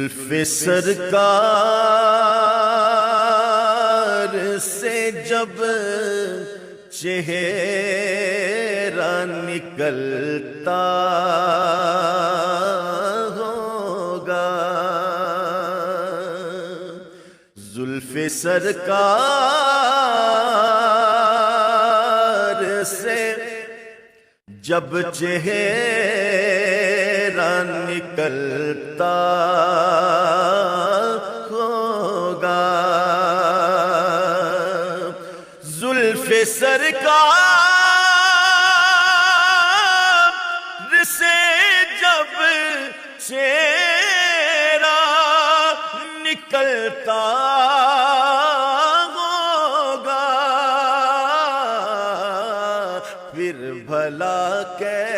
زلف سرکار سے جب چہرہ نکلتا ہوگا، زلف سرکار سے جب چہرہ نکلتا ہوگا، زلف سرکار سے جب چہرہ نکلتا ہوگا، پھر بھلا کیسے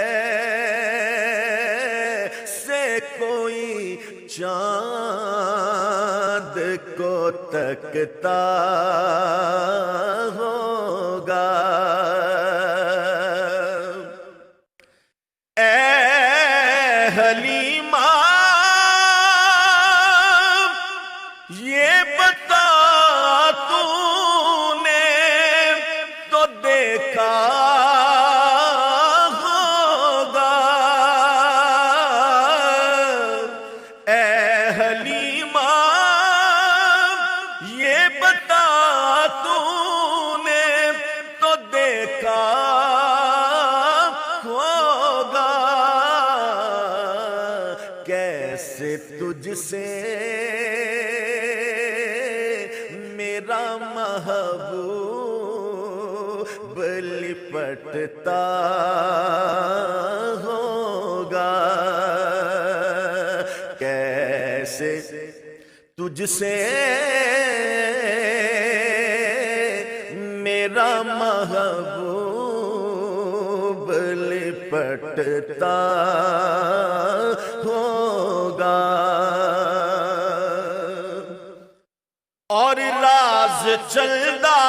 کوئی چاند کو تکتا ہوگا۔ اے حلیمہ یہ بتا تو نے تو دیکھا ہوگا، اے حلیمہ یہ بتا تو نے تو دیکھا ہوگا، کیسے تجھ سے میرا محبوب لپٹتا ہوگا، کیسے تجھ سے میرا محبوب لپٹتا ہوگا، اور راز چلدا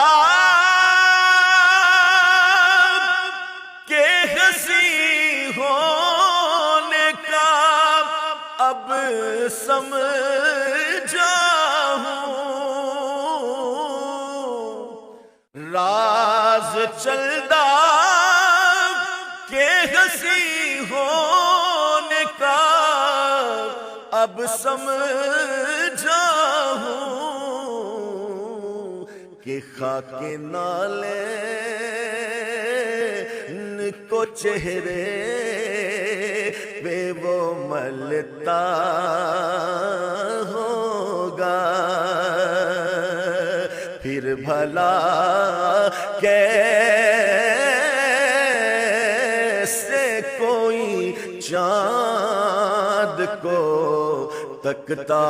کہ ہنسی ہونے کا اب سمجھا ہوں، راز چلدا کہ ہنسی ہونے کا اب سمجھا ہوں، کہ خاک نالین کو چہرے پہ وہ ملتا ہوگا، پھر بھلا کیسے کوئی چاند کو تکتا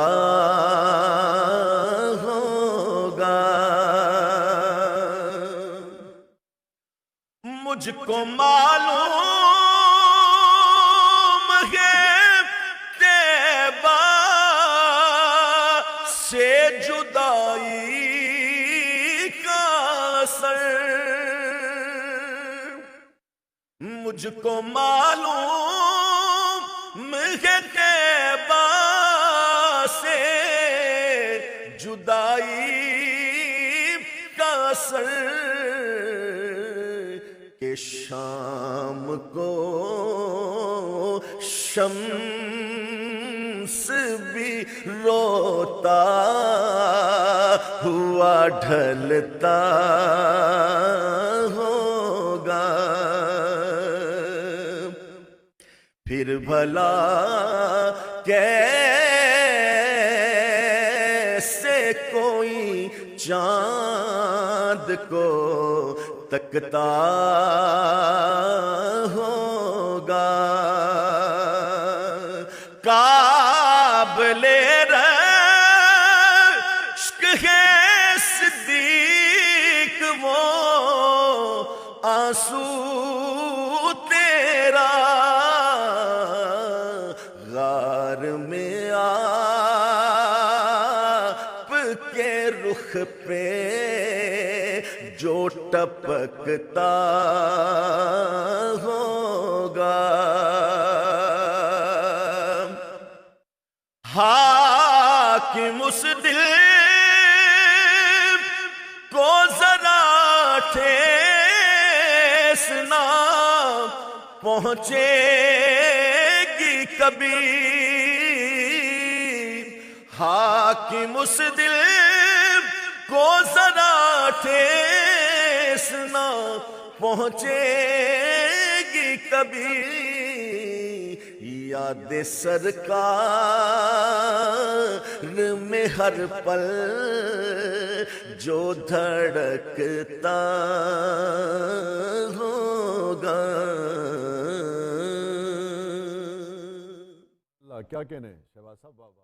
ہوگا۔ مجھ کو معلوم ہے طیبہ سے جدائی کا اثر، مجھ کو معلوم ہے طیبہ سے جدائی کا اثر، کہ شام کو شمس بھی روتا ہوا ڈھلتا ہوگا، پھر بھلا کیسے کوئی چاند کو تکتا ہوگا، قابل رشک ہے صدیق وہ آنسو تیرا، غار میں آپ کے رخ پہ جو ٹپکتا ہوگا، ہاں حاکم اس دل کو ذرا ٹھیس نہ پہنچے گی کبھی، حاکم اس دل کو ذرا ٹھیس نہ پہنچے گی کبھی، یاد سرکار میں ہر پل جو دھڑکتا ہوگا۔ اللہ کیا کہنے شہباز صاحب، واہ واہ۔